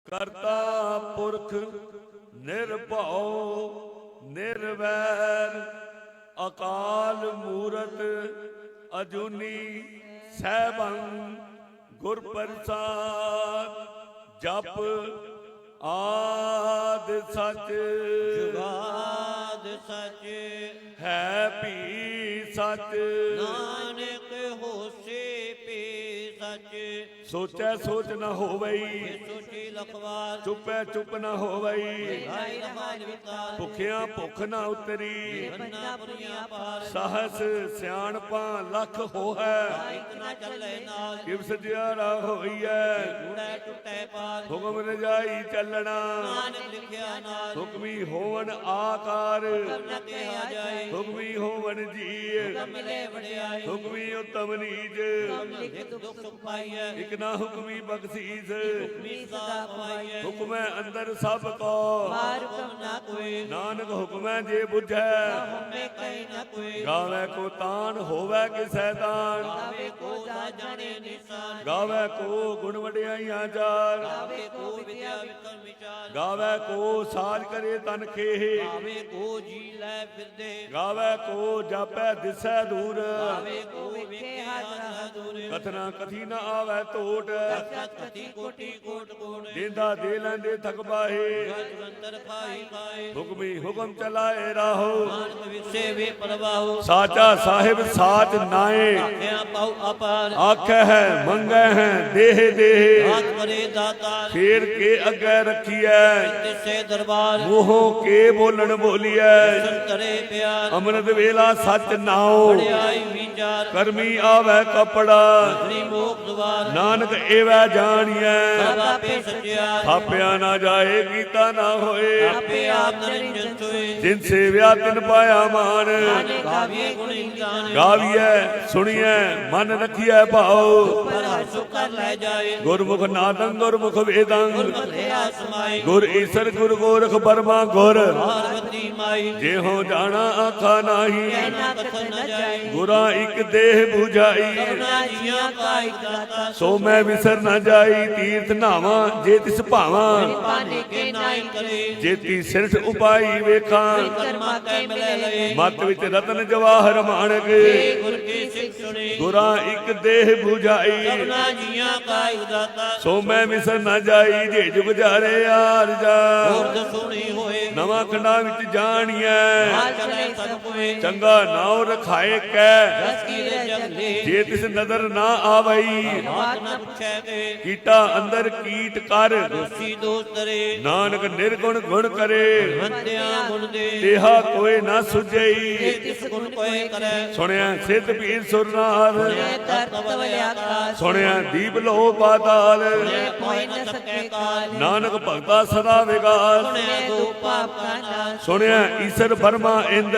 ਕਰਤਾ ਪੁਰਖ ਨਿਰਭਉ ਨਿਰਵੈਰ ਅਕਾਲ ਮੂਰਤ ਅਜੂਨੀ ਸੈਭੰ ਗੁਰ ਪ੍ਰਸਾਦ। ਜਪ ਆਦ ਸਚ ਜੁਗਾਦ ਸਚ ਹੈ ਭੀ ਸਚ। ਨਾਨਕ ਹੋਸੀ ਪੀ ਸਚ। ਸੋਚੈ ਸੋਚ ਨ ਹੋਵਈ ਸੋਚੀ ਲਖਵਾਰ ਚੁੱਪੈ ਚੁੱਪ ਨ ਹੋਵਈ। ਲਾਈ ਰਹਾਨ ਵਿਕਾਰ ਭੁਖਿਆ ਭੁੱਖ ਨ ਉਤਰੀ ਬੰਨਾ ਪੁਰੀਆਂ ਪਾਰ। ਸਹਸ ਸਿਆਣਪਾਂ ਲੱਖ ਹੋਹੈ ਇਕ ਨਾ ਚੱਲੇ ਨਾਲ ਕਿਵ ਸਜਿਆਰਾ ਹੋਈਐ। ਜੁੜੈ ਟੁੱਟੈ ਪਾਰ। ਹੁਕਮ ਰਜਾਈ ਚੱਲਣਾ ਨਾਨਕ ਲਿਖਿਆ ਨਾਲ ਹੁਕਮੀ ਹੋਵਨ ਆਕਾਰ। ਨਾ ਕਿਹਾ ਜਾਏ ਹੁਕਮੀ ਹੋਵਨ ਜੀ ਮਿਲੇ ਵਡਿਆਈ। ਹੁਕਮੀ ਉਤਮ ਨੀਚ। ਲਿਖ ਦੁਖ ਸੁਖ ਪਾਈਐ ਇਕ ਨਾ ਹੁਕਮੀ ਬਖਸ਼ੀਸ। ਮੀ ਸਦਾ ਖਵਾਈਐ। ਹੁਕਮੈ ਅੰਦਰ ਸਭ ਕੋ ਮਾਰ ਹੁਕਮ ਨਾ ਕੋਈ ਨਾਨਕ ਹੁਕਮੈ ਜੇ ਬੁਝੈ। ਹਮੇ ਕਹੀ ਨਾ ਕੋਈ। ਗਾਵੇ ਕੋ ਤਾਨ ਹੋਵੇ ਕਿਸੈ ਤਾਨ। ਗਾਵੇ ਕੋ ਜਾ ਜਾਣੇ ਨਿਸ਼ਾਨ। ਗਾਵੇ ਕੋ ਗੁਣ ਵਡਿਆਈਆਂ ਚਾਰ। ਗਾਵੇ ਕੋ ਵਿਦਿਆ ਵਿਕਰਮ ਵਿਚਾਰ। ਗਾਵੇ ਕੋ ਸਾਜ ਕਰੇ ਤਨ ਖੇਹ। ਗਾਵੇ ਕੋ ਜੀ ਲੈ ਫਿਰਦੇ। ਗਾਵੇ ਕੋ ਜਾਪੈ ਦਿਸੈ ਦੂਰ। ਗਾਵੇ ਕੋ ਵੇਖੇ ਹਾਜ਼ਰਾ ਦੂਰ। ਕਥਨਾ ਕਥੀ ਨ ਆਵੈ ਟੋਟ। ਸਤ ਕਥੀ ਕੋਟੀ ਕੋਟ ਕੋਟ। ਦੇਂਦਾ ਦੇ ਲੈਂਦੇ ਥਕ ਬਾਹੇ। ਅੰਤਰ ਖਾਈ ਖਾਏ। ਹੁਕਮੀ ਹੁਕਮ ਚਲਾਏ ਰਾਹੋ। ਨਾਨਕ ਵਿਸੇ ਵੇ ਪਰਵਾਹੋ। ਸਾਚਾ ਸਾਹਿਬ ਸਾਚ ਨਾਏ। ਆਖਿਆ ਪਾਉ ਅਪਾਰ। ਆਖੈ ਹੈ ਮੰਗੈ ਹੈ ਦੇਹ ਦੇਹ। ਹਾਥ ਕਰੇ ਦਾਤਾਰ। ਫੇਰ ਕੇ ਅੱਗੇ ਰੱਖੀਐ ਤਿਸੇ ਦਰਬਾਰ। ਮੂੰਹੋਂ ਕੇ ਬੋਲਣ ਬੋਲੀਐ। ਸੰਤਰੇ ਪਿਆਰ। ਅੰਮ੍ਰਿਤ ਵੇਲਾ ਸੱਚ ਨਾਉ। ਵਡਿਆਈ ਵਿਚਾਰ। ਕਰਮੀ ਆਵੈ ਕਪੜਾ। ਸ੍ਰੀ ਮੋਖ ਦੁਆਰ। ਨਾਨਕ ਏਵੈ ਜਾਣੀਐ। ਸਭ ਆਪੇ ਸਚਿਆਰ। ਥਾਪਿਆ ਨਾ ਜਾਏ ਕੀਤਾ ਨਾ ਹੋਏ। ਆਪੇ ਆਪ ਨਿਰੰਜਨ ਸੋਏ। ਜਿਨ ਸੇਵਿਆ ਤਿਨ ਪਾਇਆ ਮਾਨ। ਗਾਵੀਏ ਗੁਣ ਇੰਦਾਨ। ਗਾਵੀਐ ਸੁਣੀਐ ਮਨ ਰਖੀਐ ਭਾਉ। ਪਰ ਹਰ ਕਰ ਲੈ ਜਾਏ। ਗੁਰਮੁਖ ਨਾਦੰ ਗੁਰਮੁਖ ਵੇਦੰ। ਗੁਰਮਤਿਆ ਸਮਾਈ। ਗੁਰ ਈਸਰ ਗੁਰ ਗੋਰਖ ਬਰਮਾ ਗੁਰ। ਪਾਰਵਤੀ ਮਾਈ। ਜਿਹੋ ਜਾਣਾ ਆਖਾ ਨਾਹੀ। ਕਹਿਣਾ ਕਥਨ ਨ ਜਾਏ। ਗੁਰਾਂ ਇੱਕ ਦੇਹ 부ਝਾਈ। ਕਰਨਾ ਜੀਆਂ ਕਾ ਇਕ ਦਾਤਾ। ਸੋ ਮੈਂ ਵਿਸਰ ਨਾ ਜਾਈ। ਤੀਰਥ ਨਾਵਾਂ ਜੇ ਤਿਸ ਭਾਵਾਂ। ਪਾਣੇ ਕੇ ਨਾਈ ਕਰੇ। ਜੇਤੀ ਸਿਰਠ ਉਪਾਈ ਵੇਖਾਂ। ਕਰਮਾ ਕੈ ਮਿਲੇ ਲਏ। ਮਤ ਵਿੱਚ ਰਤਨ ਜਵਾਹਰ ਮਾਣਕ। ਗੁਰ ਕੀ ਸਿੱਖ ਸੁਣੀ। ਗੁਰਾਂ ਇੱਕ ਦੇਹ 부ਝਾਈ। ਕਰਨਾ ਜੀਆਂ ਕਾ ਇਕ ਦਾਤਾ। ਸੋ ਮੈਂ ਵਿਸਰ ਨਾ ਜਾਈ। ਜੇ ਜੁਗ ਜਾਰੇ ਆਰ ਜਾ। ਹੋਰ ਸੁਣੀ ਹੋਏ। ਨਵਾਂ ਖੰਡਾਂ ਵਿੱਚ ਜਾਣੀਐ। ਹਾਲ ਚਲੇ ਸਭ ਕੋਏ। ਚੰਗਾ ਨਾਉ ਰਖਾਏ ਕੈ। ਰਸ ਕੀ ਰੇ ਜਗਲੇ। ਜੇ ਤਿਸ ਨਦਰ ਨਾ ਆਵਈ। ਬਾਤ ਨਾ ਪੁੱਛੈ ਕੇ। ਕੀਟਾ ਅੰਦਰ ਕੀਟ ਕਰ। ਦੋਸੀ ਦੋਸ ਤਰੇ। ਨਾਨਕ ਨਿਰਗੁਣ ਗੁਣ ਕਰੇ। ਬੰਦਿਆਂ ਗੁਣ ਦੇ। ਤੇਹਾ ਕੋਈ ਨਾ ਸੁਝਈ। ਤਿਸ ਗੁਣ ਕੋਏ ਕਰੈ। ਸੁਣਿਆ ਸਿੱਧ ਪੀਰ ਸੁਰਨਾਥ। ਤਰਤ ਤਵਲਿਆ ਕਾਲ। ਸੁਣਿਆ ਦੀਪ ਲੋ ਪਾਤਾਲ। ਕੋਈ ਨ ਸਕੇ ਕਾਲ। ਨਾਨਕ ਭਗਤਾ ਸਦਾ ਵਿਗਾਸ। ਸੁਣਿਆ ਦੋ ਪਾਪ ਕਾ ਨਾਸ਼। ਸੁਣਿਆ ਈਸਰ ਬਰਮਾ ਇੰਦ।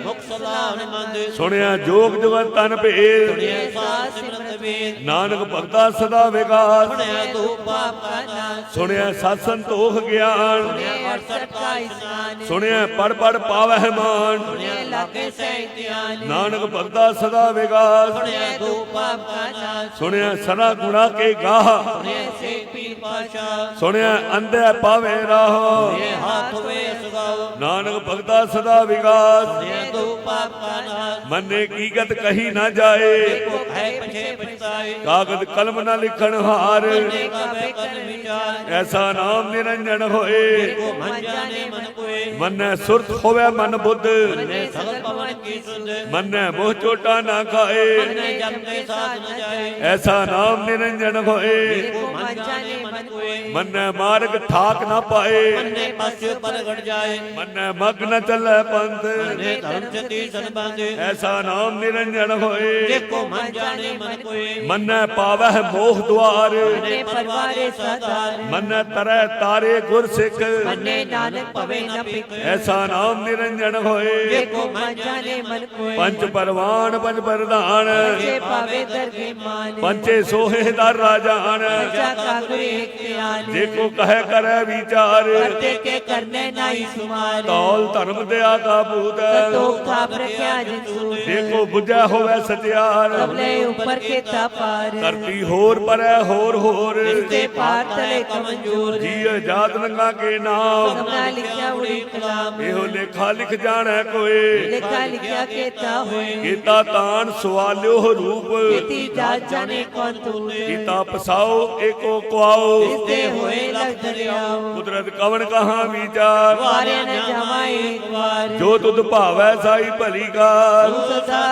ਮੁਖ ਸਲਾਹ ਮੰਦ। ਸੁਣਿਆ ਜੋਗ ਜੁਗਤ ਤਨ ਭੇਦ। ਸੁਣਿਆ ਸਾਧ ਸਿਮਰਤ ਵੇਦ। ਨਾਨਕ ਭਗਤਾ ਸਦਾ ਵਿਗਾਸ। ਸੁਣਿਆ ਦੋ ਪਾਪ ਕਾ ਨਾਸ਼। ਸੁਣਿਆ ਸਤ ਸੰਤੋਖ ਗਿਆਨ। ਸੁਣਿਆ ਅਰਸਠ ਕਾ ਇਸਨਾਨ। ਸੁਣਿਆ ਪੜ ਪੜ ਪਾਵਹਿ ਮਾਨ। ਸੁਣਿਆ ਲਾਗੇ ਸਹਿ ਧਿਆਨ। ਨਾਨਕ ਭਗਤਾ ਸਦਾ ਵਿਗਾਸ। ਸੁਣਿਆ ਦੋ ਪਾਪ ਕਾ ਨਾਸ਼। ਸੁਣਿਆ ਸਦਾ ਗੁਣਾ ਕੇ ਗਾਹ। ਸੁਣਿਆ ਸੇ ਪੀਰ ਪਾਸ਼ਾ। ਸੁਣਿਆ ਅੰਧੇ ਪਾਵੇ ਰਾਹ। ਸੁਣਿਆ ਹਾਥ ਵੇ ਸੁਗਾਉ। ਨਾਨਕ ਭਗਤਾ ਸਦਾ ਵਿਗਾਸ। ਸੁਣਿਆ ਦੋ ਪਾਪ ਕਾ ਨਾਸ਼। ਮੰਨੇ ਕੀ ਗਤ ਕਹੀ ਨਾ ਜਾਏ। ਕੋ ਹੈ ਪਛੇ ਪਛਤਾਏ। ਕਾਗਦ ਕਲਮ ਨਾ ਲਿਖਣ ਹਾਰ। ਨੇ ਕਾਵੇ ਕਰ ਵਿਚਾਰ। ਐਸਾ ਨਾਮ ਨਿਰੰਜਨ ਹੋਏ। ਕੋ ਮਨ ਜਾਣੇ ਮਨ ਕੋਏ। ਮੰਨੈ ਸੁਰਤ ਹੋਵੇ ਮਨ ਬੁੱਧ। ਨੇ ਸਗਲ ਪਵਨ ਕੀ ਸੁਧ। ਮੰਨੈ ਮੋਹ ਚੋਟਾ ਨਾ ਖਾਏ। ਨੇ ਜਮ ਕੇ ਸਾਥ ਨ ਜਾਏ। ਐਸਾ ਨਾਮ ਨਿਰੰਜਨ ਹੋਏ। ਕੋ ਮਨ ਜਾਣੇ ਮਨ ਕੋਏ। ਮੰਨੈ ਮਾਰਗ ਠਾਕ ਨਾ ਪਾਏ। ਨੇ ਪਛ ਪਰਗੜ ਜਾਏ। ਮੰਨੈ ਮਗ ਨ ਚੱਲੈ ਪੰਥ। ਨੇ ਧਰਮ ਚਤੀ ਸਨ ਬਾਂਧੇ। ਐਸਾ ਨਾਮ ਨਿਰੰਜਨ ਹੋਏ। ਕੋ ਮਨ ਜਾਣੇ ਮਨ ਕੋਏ। ਮੰਨੈ ਪਾਵਹਿ ਮੋਹ ਦੁਆਰ। ਨੇ ਪਰਵਾਰੇ ਸਦਾਰ। ਮੰਨੈ ਤਰੈ ਤਾਰੇ ਗੁਰ ਸਿੱਖ। ਮੰਨੇ ਨਾਨਕ ਪਵੇ ਨ ਪਿਕ। ਐਸਾ ਨਾਮ ਨਿਰੰਜਨ ਹੋਏ। ਕੋ ਮਨ ਜਾਣੇ ਮਨ ਕੋਏ। ਪੰਜ ਪਰਵਾਨ ਪੰਜ ਪ੍ਰਧਾਨ। ਜੇ ਪਾਵੇ ਦਰਗੇ ਮਾਨ। ਪੰਚੇ ਸੋਹੇ ਦਰ ਰਾਜਾਨ। ਜਾ ਕਾ ਗੁਰੇ त्याले देखो कहे करे विचार करते के करने नहीं सुमार तौल धर्म दया का भूत संतोख था प्रख्या जिसु देखो बुझा होवे सत्यार सबले ऊपर के तपार धरती होर परै होर रिश्ते पार तले कमजोर जी जात नंगा के नाम सबना लिखा उड़ी कलाम ਇਹੋ ਲੇਖਾ ਲਿਖ ਜਾਣੈ ਕੋਏ लिखा लिखा केता होए ਕੀਤਾ ਤਾਣ ਸਵਾਲਿਓ ਰੂਪ खेती जात जाने कौन तूने ਕੀਤਾ ਪਸਾਓ ਏਕੋ ਕੁਆਓ रिश्ते होए लग दरियाओ ਕੁਦਰਤ ਕਵਣ ਕਹਾਂ ਵਿਚਾਰ वारे न जावा एक बार ਜੋ ਤੁਧ ਭਾਵੈ ਸਾਈ ਭਲੀ ਕਾਰ सदा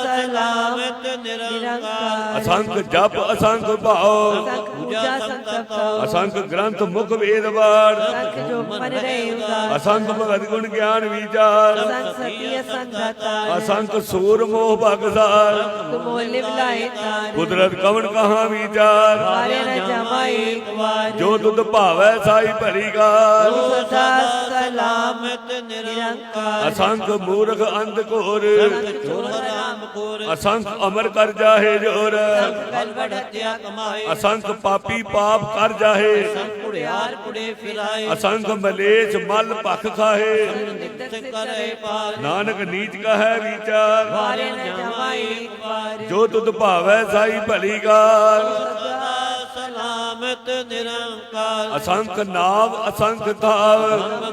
सलामत निरंकार ਅਸੰਖ ਜਪ ਅਸੰਖ ਭਾਉ संख पूजा संकल्प ਅਸੰਖ ਗ੍ਰੰਥ ਮੁਖ ਵੇਦ ਬਾੜ संख जो मन रहे उदार ਅਸੰਖ ਭਗਤ ਗੁਣ ਗਿਆਨ ਵਿਚਾਰ संख सत्य संगता ਅਸੰਖ ਸੂਰ ਮੋਹ ਭਗਸਾਰ तुम लिव लाए तार ਕੁਦਰਤ ਕਵਣ ਕਹਾਂ ਵਿਚਾਰ वारे न जावा एक बार ਜੋ ਤੁਧ ਭਾਵੈ ਸਾਈ ਭਲੀ ਕਾਰ सदा सलामत निरंकार ਅਸੰਖ ਮੂਰਖ ਅੰਧ ਘੋਰ चोर राम कोर ਅਸੰਖ ਅਮਰ ਕਰ ਜਾਹੇ ਜੋਰ कलवड़ हत्या कमाए ਅਸੰਖ ਪਾਪੀ ਪਾਪ ਕਰ ਜਾਹੇ कुड़ियार कुड़े फिराए ਅਸੰਖ ਮਲੇਛ ਮਲ ਭਖ ਖਾਹੇ नित्य करे पार ਨਾਨਕ ਨੀਚ ਕਹੈ ਵਿਚਾਰ वारे न जावा एक बार ਜੋ ਤੁਧ ਭਾਵੈ ਸਾਈ ਭਲੀ ਕਾਰ सदा सलामत निरंकार ਅਸੰਖ ਨਾਵ ਅਸੰਖ ਥਾਵ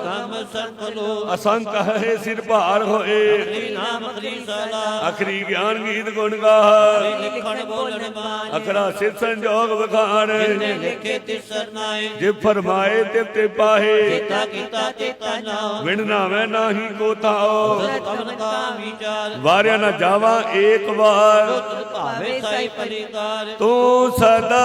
गम संख लो ਅਸੰਖ ਹੈ ਸਿਰ ਭਾਰ ਹੋਏ नाम अखरी सला ਅਖਰੀ ਗਿਆਨ ਗੀਤ ਗੁਣ ਗਾਹ लिखण बोलन मान ਅਖਰਾ ਸਿਰ ਸੰਜੋਗ ਵਖਾਣ लिखे तिसर नाए ਜੇ ਫਰਮਾਏ ਤੇ ਪਾਹੇ ता कीता तेता नाओ ਵਿਣ ਨਾਵੇਂ ਨਾਹੀ ਕੋ ਥਾਓ कवन का विचार ਵਾਰਿਆ ਨਾ ਜਾਵਾ ਏਕ ਵਾਰ भावे साई परिकार ਤੂੰ ਸਦਾ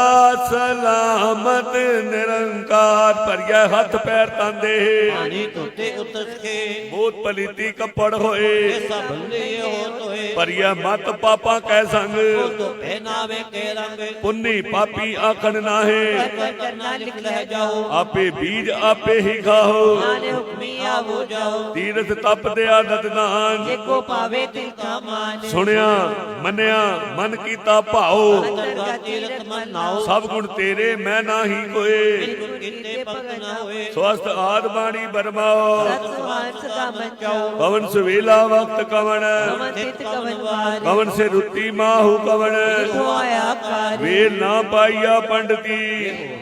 ਸਲਾਮਤ ਨਿਰੰਕਾਰ ਭਰਿਆ ਹੱਥ ਪੈਰ ਤਾਂਦੇ पानी तोते उतस के ਬਹੁਤ ਪਲੀਤੀ ਕੱਪੜ ਹੋਏ ऐसा भले हो तोए ਭਰਿਆ ਮਤ ਪਾਪਾ ਕੈ ਸੰਗ तो पहनावे के रंग ਪੁੰਨੀ ਪਾਪੀ ਆਖਣ ਨਾਹੇ कर करना लिख लह जाओ ਆਪੇ ਬੀਜ ਆਪੇ ਹੀ ਖਾਓ नाने हुक्मी आवो जाओ ਤੀਰਥ ਤਪ ਦੇ ਆਦਤ ਦਾਨ जेको पावे तिल का मान ਸੁਣਿਆ ਮੰਨਿਆ ਮਨ ਕੀਤਾ ਭਾਓ अंतर का तीरथ मन नाओ ਸਭ ਗੁਣ ਤੇਰੇ ਮੈਂ ਨਾਹੀ ਕੋਏ गुण कीते भगत न होए ਸਵਸਤ ਆਦ ਬਾਣੀ ਬਰਮਾਓ सत्समान सदा मन जाओ ਕਵਨ ਸੁਵੇਲਾ ਵਕਤ ਕਵਨ कवन तित कवन वार ਕਵਨ ਸੇ ਰੁੱਤੀ ਮਾਹੂ ਕਵਨ देखो आया कार ਵੇਲ ਨਾ ਪਾਈਆ ਪੰਡਤੀ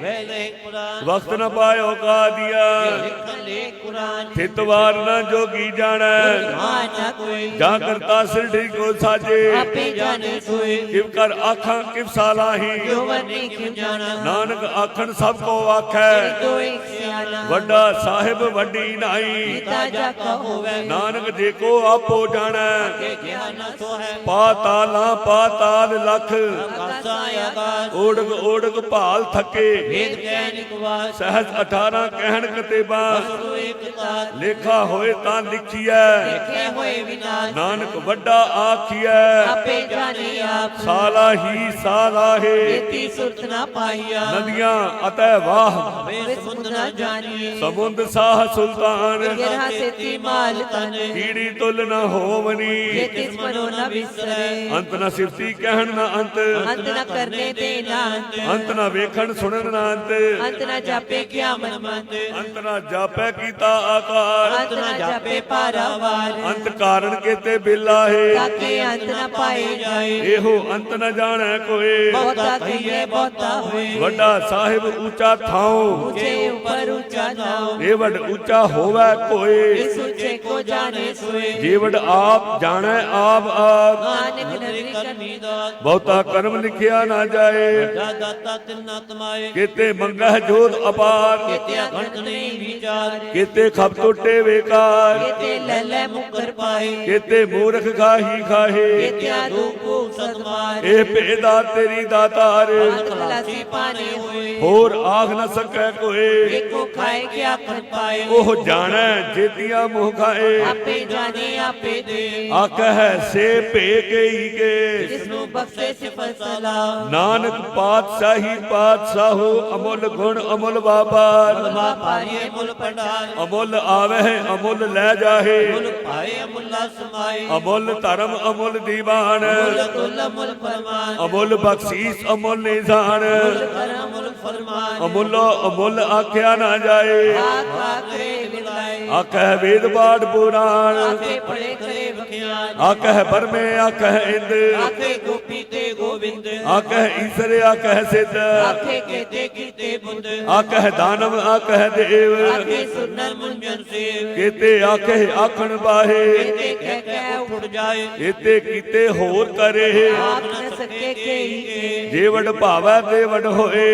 वेले कुरान ਵਕਤ ਨ ਪਾਇਓ ਕਾ ਦਿਆ लिखन ले कुरान ਥਿਤਵਾਰ ਨ ਜੋਗੀ ਜਾਣੈ हाँ न कोई ਜਾ ਕਰਤਾ ਸਿਰਢੀ ਕੋ ਸਾਜੇ आपे जाने सोए ਕਿਵ ਕਰ ਆਖਾਂ ਕਿਵ ਸਾਲਾਹੀ जो वरनी क्यों जाना ਨਾਨਕ ਆਖਣ ਸਭ ਕੋ ਆਖੈ तो एक सियाना ਵੱਡਾ ਸਾਹਿਬ ਵੱਡੀ ਨਾਈ पिता जा कहोवे ਨਾਨਕ ਦੇਖੋ ਆਪੋ ਜਾਣੈ के ज्ञान सो है ਪਾਤਾਲਾਂ ਪਾਤਾਲ ਲਖ आकाशा आकाश ਓੜਗ ਓੜਗ ਭਾਲ ਥਕੇ वेद ज्ञानिक वास ਸਹਿਜ 18 ਕਹਿਣ ਕਤੇਬਾ गुरु एक तार ਲੇਖਾ ਹੋਏ ਤਾਂ ਲਿਖੀਐ देखे हुए विनाश ਨਾਨਕ ਵੱਡਾ ਆਖੀਐ आपे जाने आप ਸਾਲਾ ਹੀ ਸਾਲਾਹੇ इति सुरत न पाइया ਨਦੀਆਂ ਅਤੈ ਵਾਹ वे समुद्र न जानिए ਸਮੁੰਦ ਸਾਹ ਸੁਲਤਾਨ गिरहा से ती माल तन ਕੀੜੀ ਤੁਲ ਨ ਹੋਵਨੀ ये तिस मनो न विसरे ਅੰਤ ਨ ਸਿਫਤੀ ਕਹਿਣ ਨ ਅੰਤ अंत न करने देना अंत ਅੰਤ ਨ ਵੇਖਣ ਸੁਣਨ ਨ ਅੰਤ अंत न जापे क्या मन मंत ਅੰਤ ਨ ਜਾਪੈ ਕੀਤਾ ਆਕਾਰ अंत न जापे पारावार ਅੰਤ ਕਾਰਨ ਕੇਤੇ ਬਿਲਾਹੇ ताकि अंत न पाए जाए ਇਹੋ ਅੰਤ ਨ ਜਾਣੈ ਕੋਏ बहुता कहिए बहुता होए ਵੱਡਾ ਸਾਹਿਬ ਉੱਚਾ ਥਾਉ ऊंचे ऊपर ऊंचा जाओ ਇਹ ਵੱਡ ਉੱਚਾ ਹੋਵੈ ਕੋਏ इस ऊंचे को जाने सोए ਜੇ ਵੱਡ ਆਪ ਜਾਣੈ ਆਪ ਆਪ नानक नगरी करनी दात ਬਹੁਤਾ ਕਰਮ ਲਿਖਿਆ ਨਾ ਜਾਏ दाता तिन्ना तमाए ਕੇਤੇ ਮੰਗਹਿ ਜੋਤ ਅਪਾਰ केत्या घट नहीं विचार ਕੇਤੇ ਖਪ ਟੁੱਟੇ ਵੇਕਾਰ केते लले मुकर पाए ਕੇਤੇ ਮੂਰਖ ਖਾਹੀ ਖਾਹੇ केत्या दुखो सदमार ਇਹ ਭੇਦਾ ਤੇਰੀ ਦਾਤਾਰ खलासी पाने हुए ਹੋਰ ਆਖ ਨ ਸਕੈ ਕੋਏ एक ਕੋ ਖਾਏ ਕਿ ਆਖਣ ਪਾਏ ਉਹ ਜਾਣੈ ਜੇਤੀਆਂ ਮੋਹ ਖਾਏ ਆਪੇ ਜਾਣੇ ਆਪੇ ਦੇ ਆਖਹਿ ਸੇ ਭੇ ਕਈ ਕੇ ਜਿਸ ਨੂੰ ਬਖਸ਼ੇ ਸਿਫਤ ਸਲਾਹ ਨਾਨਕ ਪਾਤਸ਼ਾਹੀ ਪਾਤਸ਼ਾਹੋ ਅਮੁੱਲ ਗੁਣ ਅਮੁੱਲ ਵਾਪਾਰ ਮੁੱਲ ਪਾਏ ਮੁੱਲ ਭੰਡਾਰ ਅਮੁੱਲ ਆਵਹਿ ਅਮੁੱਲ ਲੈ ਜਾਹੇ ਮੁੱਲ ਪਾਏ ਮੁੱਲਾ ਸਮਾਏ ਅਮੁੱਲ ਧਰਮ ਅਮੁੱਲ ਦੀਵਾਨ ਮੁੱਲ ਤੁਲ ਮੁੱਲ ਫਰਮਾਨ ਅਮੁੱਲ ਬਖਸ਼ੀਸ ਅਮੁੱਲ ਨਿਧਾਨ ਮੁੱਲ ਕਰਮ ਮੁੱਲ ਫਰਮਾਨ ਅਮੁੱਲ ਅਮੁੱਲ ਆਖਿਆ ਨਾ ਜਾਏ ਆਖਾ ਕਰੇ ਵਿਲਾਏ ਆਖਹਿ ਵੇਦ ਬਾੜ ਪੁਰਾਣ ਆਖੇ ਪੜੇ ਕਰੇ ਵਖਿਆਨ ਆਖਹਿ ਬਰਮੇ ਆਖਹਿ ਇੰਦ ਆਖੇ ਗੋਪੀ ਤੇ ਗੋਬਿੰਦ ਆਖਹਿ ਈਸਰ ਆਖਹਿ ਸਿੱਧ ਆਖੇ ਕੇਤੇ ਕੀਤੇ ਬੁੱਧ ਆਖਹਿ ਦਾਨਵ ਆਖਹਿ ਦੇਵ ਆਖੇ ਸੁਨਨ ਮੁੰਜਨ ਸੇਵ ਕੀਤੇ ਆਖਹਿ ਆਖਣ ਬਾਹੇ ਕੇਤੇ ਕਹਿ ਕਹਿ ਉੱਠ ਜਾਏ ਕੀਤੇ ਕੀਤੇ ਹੋਰ ਕਰੇ ਆਪ ਨ ਸਕੇ ਕੇ ਜੇ ਵਡ ਭਾਵੈ ਤੇ ਵਡ ਹੋਏ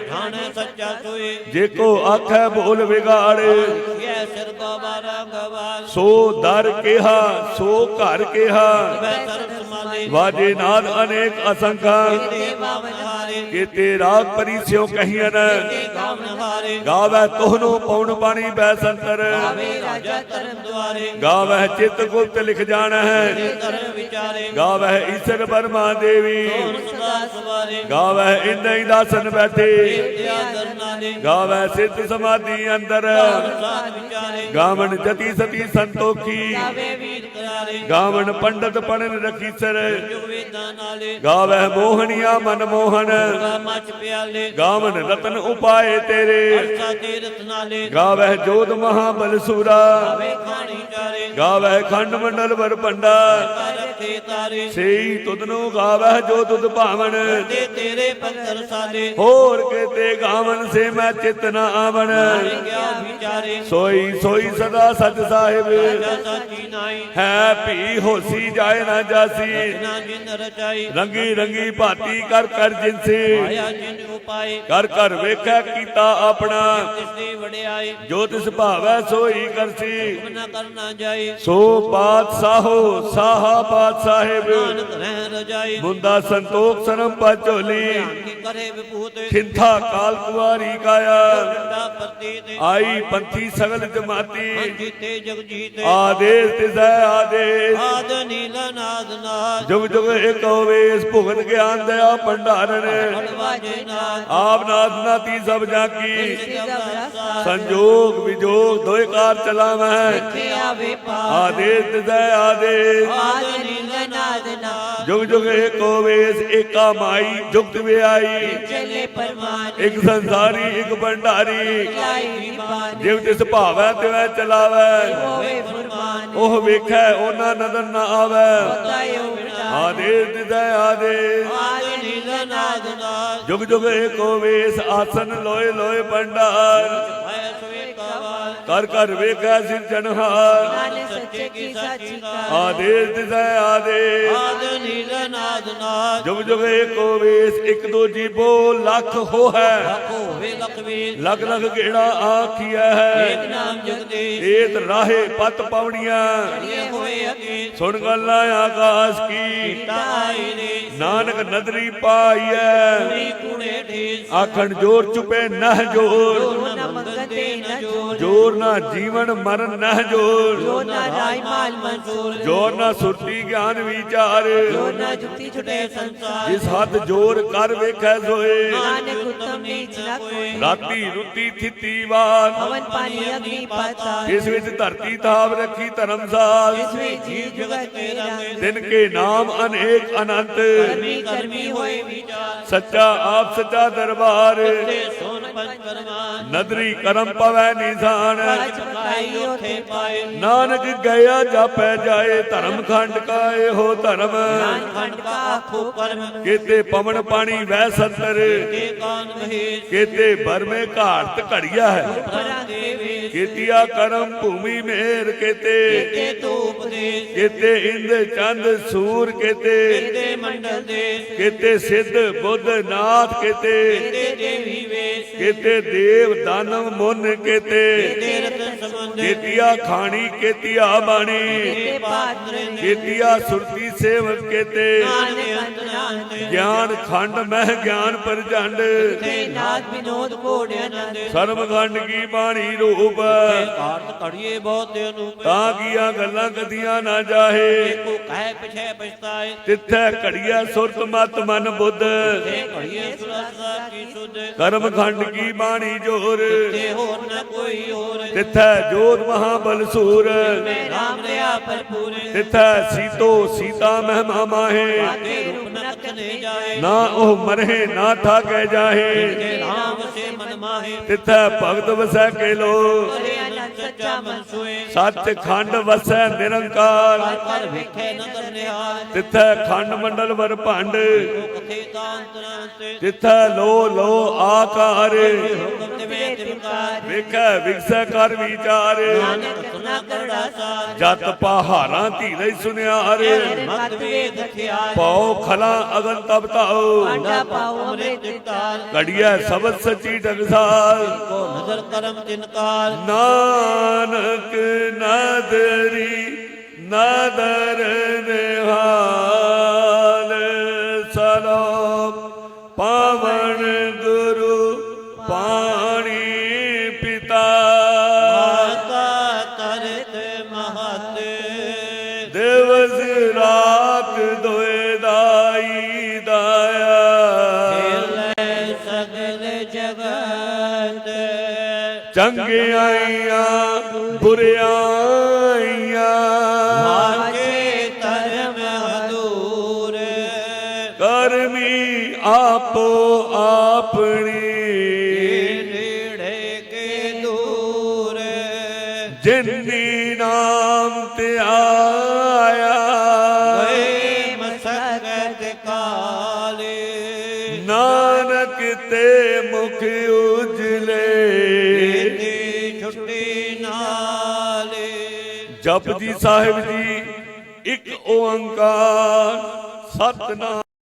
ਠਾਣ ਸੱਚਾ ਸੋਏ ਜੇ ਕੋ ਆਖੈ ਬੋਲ ਵਿਗਾੜ ਇਹ ਸਿਰ ਗਵਾਰਾ ਗਵਾਰ ਸੋ ਦਰ ਕਿਹਾ ਸੋ ਘਰ ਕਿਹਾ ਵੈ ਸਰਬ ਸਮਾਲੇ ਵਾਜੇ ਨਾਦ ਅਨੇਕ ਅਸੰਖਾ ਤੇ ਬਾਵਨ ਹਾਰੇ ਕੀਤੇ ਰਾਗ ਪਰਿਸਿਓ ਕਹੀਨ ਤੇ ਗਾਵਨ ਹਾਰੇ ਗਾਵੈ ਤੋਹਨੋ ਪਉਣ ਬਾਣੀ ਬੈ ਸੰਤਰ ਆਵੇ ਰਾਜਾ ਧਰਮ ਦੁਆਰੇ ਗਾਵੈ ਚਿਤ ਗੁਪਤ ਲਿਖ ਜਾਣਾ ਹੈ ਤੇ ਧਰਮ ਵਿਚਾਰੇ ਗਾਵੈ ਈਸ਼ਰ ਬਰਮਾ ਦੇਵੀ ਸੋਨ ਸਦਾ ਸਵਾਰੇ ਗਾਵੈ ਇੰਦਈ ਦਾਸਨ ਬੈਠੇ ਤੇ ਆਦਰ ਨਾਲੇ ਗਾਵੈ ਸਿੱਧ ਸਮਾਧੀ ਅੰਦਰ ਸਾਧ ਵਿਚਾਰੇ ਗਾਵਣ ਜਤੀ ਸਤੀ ਸੰਤੋਖੀ ਆਵੇ ਵੀਰ ਕਰਾਰੇ ਗਾਵਣ ਪੰਡਤ ਪੜਨ ਰਖੀਸਰ ਜੋ ਵੇਦਾਂ ਨਾਲੇ ਗਾਵੈ ਮੋਹਣੀਆਂ ਮਨ ਮੋਹਨ ਮਚ ਪਿਆਲੇ ਗਾਵਣ ਰਤਨ ਉਪਾਏ ਤੇਰੇ ਅਰਸਾ ਤੇ ਰਤਨਾਲੇ ਗਾਵੈ ਜੋਧ ਮਹਾਬਲ ਸੂਰਾ ਆਵੇ ਖਾਣੀ ਚਾਰੇ ਗਾਵੈ ਖੰਡ ਮੰਡਲ ਵਰ ਪੰਡਾ ਰੱਖੇ ਤਾਰੇ ਸੇਈ ਤੁਧਨੋ ਗਾਵੈ ਜੋ ਤੁਧ ਭਾਵਨ ਤੇ ਤੇਰੇ ਭਗਤ ਰਸਾਲੇ ਹੋਰ ਕੀਤੇ ਗਾਵਨ ਸੇ ਮੈਂ ਚਿਤ ਨ ਆਵਣ ਗਿਆ ਵਿਚਾਰੇ ਸੋਈ ਸੋਈ ਸਦਾ ਸਚ ਸਾਹਿਬ ਰਾਜਾ ਸਾਚੀ ਨਾਈ ਹੈ ਭੀ ਹੋਸੀ ਜਾਏ ਨਾ ਜਾਸੀ ਨਾ ਜਿਨ ਰਚਾਈ ਰੰਗੀ ਰੰਗੀ ਭਾਤੀ ਕਰ ਕਰ ਜਿਨਸੇ ਆਇਆ ਜਿਨ ਉਪਾਏ ਕਰ ਕਰ ਵੇਖੈ ਕੀਤਾ ਆਪਣਾ ਤਿਸ ਦੀ ਵਡਿਆਈ ਜੋ ਤਿਸ ਭਾਵੈ ਸੋਈ ਕਰਸੀ ਨਾ ਕਰਨਾ ਜਾਏ ਸੋ ਬਾਦਸ਼ਾਹੋ ਸਾਹਾ ਬਾਦਸ਼ਾਹਿਬ ਨਾਨਕ ਰਹਿ ਰਜਾਈ ਮੁੰਦਾ ਸੰਤੋਖ ਸਰਮ ਪਚੋਲੀ ਕੀ ਕਰੇ ਵਿਭੂਤ ਖਿੰਥਾ ਕਾਲ ਕੁਵਾਰੀ ਕਾਇਆ ਡੰਡਾ ਪਤੀ ਤੇ ਆਈ ਪੰਥੀ ਸਗਲ ਜਮਾਤੀ ਜੀਤੇ ਜਗ ਜੀਤੇ ਆਦੇਸ ਤਿਸੈ ਆਦੇਸ ਆਦ ਨੀਲ ਨਾਦ ਨਾਦ ਜੁਗ ਜੁਗ ਏਕ ਹੋਵੇਸ ਭੁਗਤ ਗਿਆਨ ਦਇਆ ਭੰਡਾਰਨ ਵਾਜੇ ਨਾਦ ਆਪ ਨਾਥ ਨਾਤੀ ਸਭ ਜਾਕੀ ਸਿਦਾ ਸੰਜੋਗ ਵਿਜੋਗ ਦੋਇ ਕਾਰ ਚਲਾਵੈ ਤੇ ਆਵੇ ਪਾ ਆਦੇਸ ਤਿਸੈ ਆਦੇਸ ਆਦ ਨੀਲ ਨਾਦ ਨਾਦ ਜੁਗ ਜੁਗ ਏਕ ਹੋਵੇਸ ਏਕਾ ਮਾਈ ਜੁਗਤ ਵਿਆਈ ਚਲੇ ਪਰਮਾਨ ਇੱਕ ਸੰਸਾਰੀ ਇੱਕ ਭੰਡਾਰੀ ਲਾਈ ਬਾਨ ਜਿਵ ਤਿਸ ਭਾਵੈ ਤਿਵੈ ਚਲਾਵੈ ਹੋਵੇ ਫਰਮਾਨ ਉਹ ਵੇਖੈ ਉਹਨਾਂ ਨਦਰ ਨ ਆਵੈ ਤਾਇਓ ਵਿਟਾ ਆਦੇਸ ਤਿਸੈ ਆਦੇਸ ਆਦ ਨੀਲ ਨਾਦ ਨਾਦ ਜੁਗ ਜੁਗ ਏਕੋ ਵੇਸ ਆਸਨ ਲੋਏ ਲੋਏ ਭੰਡਾਰ ਹੈ ਸੋਏ ਕਾਵਾਲ ਕਰ ਕਰ ਵੇਖੈ ਸਿਰ ਜਨਹਾਰ ਨਾਲੇ ਸੱਚੇ ਕੀ ਸਾਚੀ ਕਾ ਆਦੇਸ ਤਿਸੈ ਆਦੇਸ ਆਦ ਨੀਲ ਨਾਦ ਨਾਦ ਜੁਗ ਜੁਗ ਏਕੋ ਵੇਸ ਇੱਕ ਦੋ ਜੀਬੋ ਲੱਖ ਹੋਐ ਹੋਵੇ ਲਖਵੀਰ ਲਗ ਲਗ ਗੇੜਾ ਆਖੀਐ ਏਕ ਨਾਮ ਜਗਦੀਸ਼ ਏਤ ਰਾਹੇ ਪਤ ਪਵਣੀਆਂ ਇਹ ਹੋਏ ਅਗੇ ਸੁਣ ਗੱਲਾਂ ਆਕਾਸ਼ ਕੀ ਤਾਈ ਨੇ ਨਾਨਕ ਨਦਰੀ ਪਾਈਐ ਕੁੜੀ ਕੁੜੇ ਢੀਸ ਆਖਣ ਜੋਰ ਚੁਪੇ ਨਹ ਜੋਰ ਜੋ ਨਾ ਮੰਗਤੇ ਨ ਜੋਰ ਜੋਰ ਨਾ ਜੀਵਨ ਮਰਨ ਨਹ ਜੋਰ ਜੋ ਨਾ ਰਾਈ ਮਾਲ ਮਨਸੂਰ ਜੋਰ ਨਾ ਸੁਰਤੀ ਗਿਆਨ ਵਿਚਾਰ ਜੋ ਨਾ ਜੁਗਤੀ ਛੁਟੇ ਸੰਸਾਰ ਜਿਸ ਹੱਥ ਜੋਰ ਕਰ ਵੇਖੈ ਸੋਏ ਨਾਨਕ ਉਤਮ ਨੀਚ ਨ ਕੋਈ ਰਾਤੀ ਰੁੱਤੀ ਥਿੱਤੀ ਵਾਰ ਹਵਨ ਪਾਣੀ ਅਗਨੀ ਪਾਤਾਲ ਇਸ ਵਿੱਚ ਧਰਤੀ ਤਾਪ ਰੱਖੀ ਧਰਮਸਾਲ ਜਿਸ ਵਿੱਚ ਜੀ ਜੁਗਤ ਕੇ ਰੰਗ ਤਿਨ ਕੇ ਨਾਮ ਅਨੇਕ ਅਨੰਤ ਕਰਮੀ ਕਰਮੀ ਹੋਏ ਵਿਚਾਰ ਸੱਚਾ ਆਪ ਸੱਚਾ ਦਰਬਾਰ ਤੇ ਸੋਨ ਪੰਜ ਕਰਮਾਨ ਨਦਰੀ ਕਰਮ ਪਵੈ ਨਿਧਾਨ ਪਜ ਪਕਾਈ ਉਥੇ ਪਾਏ ਨਾਨਕ ਗਿਆ ਜਾਪੈ ਜਾਏ ਧਰਮ ਖੰਡ ਕਾਏ ਹੋ ਧਰਮ ਨਾਨ ਖੰਡ ਕਾ ਆਖੋ ਪਰਮ ਕੀਤੇ ਪਵਨ ਪਾਣੀ ਵਹਿ ਸੰਤਰ ਤੇ ਕਾਨ ਮਹੇਸ਼ ਕੀਤੇ ਬਰਮੇ ਘਾਟ ਘੜੀਆ ਹੈ ਪਰਾਂ ਦੇਵੇ ਕੀਤਿਆ ਕਰਮ ਭੂਮੀ ਮੇਰ ਕੀਤੇ ਤੇ ਧੂਪ ਦੇ ਕੀਤੇ ਇੰਦ ਚੰਦ ਸੂਰ ਕੀਤੇ ਤੇ ਮੰਡਲ ਦੇ ਕੀਤੇ ਸਿੱਧ ਬੁੱਧ ਨਾਥ ਕੀਤੇ ਤੇ ਦੇਵੀ ਵੇਸ ਕੀਤੇ ਦੇਵ ਦਾਨਵ ਮੁਨ ਕੀਤੇ ਤੇ ਰਤਨ ਸੰਬੰਧ ਕੀਤਿਆ ਖਾਣੀ ਕੀਤਿਆ ਬਾਣੀ ਤੇ ਪਾਤਰ ਨੇ ਕੀਤਿਆ ਸੁਰਤੀ ਸੇਵਕ ਕੀਤੇ ਨਾਨਕ ਅੰਤ ਨਾ ਨਾਨਕ ਗਿਆਨ ਖੰਡ ਮਹਿ ਗਿਆਨ ਪ੍ਰਚੰਡ ਤੇ ਨਾਦ ਵਿਨੋਦ ਘੋੜਿਆ ਨੰਦ ਸਰਬ ਖੰਡ ਕੀ ਬਾਣੀ ਰੂਪ ਕਾਰਤ ਘੜੀਏ ਬਹੁਤ ਅਨੂਪ ਤਾਂ ਕੀਆਂ ਗੱਲਾਂ ਕਦੀਆਂ ਨਾ ਜਾਹੇ ਕੋ ਕਹਿ ਪਿਛੇ ਪਛਤਾਏ ਤਿੱਥੈ ਘੜੀਐ ਸੁਰਤ ਮਤ ਮਨ ਬੁੱਧ ਤੇ ਘੜੀਏ ਸੁਰਤਾ ਕੀ ਸੁਧ ਕਰਮ ਖੰਡ ਕੀ ਬਾਣੀ ਜੋਰ ਤੇ ਹੋਰ ਨ ਕੋਈ ਹੋਰ ਤਿੱਥੈ ਜੋਤ ਮਹਾਬਲ ਸੂਰ ਮੈਂ ਰਾਮ ਰਿਆ ਭਰਪੂਰ ਤਿੱਥੈ ਸੀਤੋ ਸੀਤਾ ਮਹਿਮਾ ਮਾਹੇ ਤੇ ਰੂਪ ਨ ਕਥਨੇ ਜਾਏ ਨਾ ਉਹ ਮਰਹਿ ਨਾ ਥਾਕੈ ਜਾਹੇ ਤੇ ਰਾਮ ਸੇ ਮਨ ਮਾਹੇ ਤਿੱਥੈ ਭਗਤ ਵਸੈ ਕੇ ਲੋ ਕਰੇ ਅਨੰਤ ਸੱਚਾ ਮਨ ਸੋਏ ਸੱਚ ਖੰਡ ਵਸੈ ਨਿਰੰਕਾਰ ਕਰ ਵੇਖੇ ਨਦਰ ਨਿਹਾਲ ਤਿੱਥੈ ਖੰਡ ਮੰਡਲ ਵਰ ਭੰਡ ਕਥੇ ਤਾਂਤਰਾਂਤੇ ਤਿੱਥੈ ਲੋ ਲੋ ਆਕਾਰ ਹੁਕਮ ਤੇ ਵੇ ਤਿਵਕਾਰ ਵੇਖੈ ਵਿਗਸੈ ਕਰ ਵਿਚਾਰ ਨਾਨਕ ਸੁਨਾ ਕਰੜਾ ਸਾਰ ਜਤ ਪਹਾੜਾਂ ਧੀਰੇ ਸੁਨਿਆਰ ਮਤ ਵੇਦ ਹਥਿਆਰ ਪਾਉ ਖਲਾ ਅਗਨ ਤਬ ਤਾਉ ਪਾਂਡਾ ਪਾਉ ਅੰਮ੍ਰਿਤ ਤਾਲ ਘੜੀਐ ਸਬਦ ਸੱਚੀ ਟਕਸਾਲ ਕੋ ਨਜ਼ਰ ਕਰਮ ਤਿਨਕਾਰ ਨਾਨਕ ਨਦਰੀ ਨਦਰ ਨਿਹਾਲ ਸਲੋਕ ਪਾਵਨ ਗੁਰੂ ਪਾਣੀ ਪਿਤਾ ਮਾਤਾ ਤਰਤ ਮਹਤ ਦਿਵਸ ਰਾਤ ਦੋਇ ਦਾਈ ਦਾਇਆ ਖੇਲੇ ਸਗਲ ਜਗਤ ਚੰਗਿਆਈਆਂ ਬੁਰਿਆਈਆਂ ਮਾਝੇ ਧਰਮ ਹਦੂਰ ਕਰਮੀ ਆਪੋ ਆਪਣੀ ਨੇੜੇ ਕੇ ਦੂਰ ਜਿਨੀ ਨਾਮ ਤੇ ਆਇਆ ਗਏ ਮਸਕਤ ਕਾਲੇ ਨਾਨਕ ਤੇ ਮੁਖ ਉਜਲੇ ਤੇ ਛੁੱਟੀ ਨਾਲੇ ਜਪਜੀ ਸਾਹਿਬ ਜੀ ਇੱਕ ਓੰਕਾਰ ਸਤਿਨਾਮ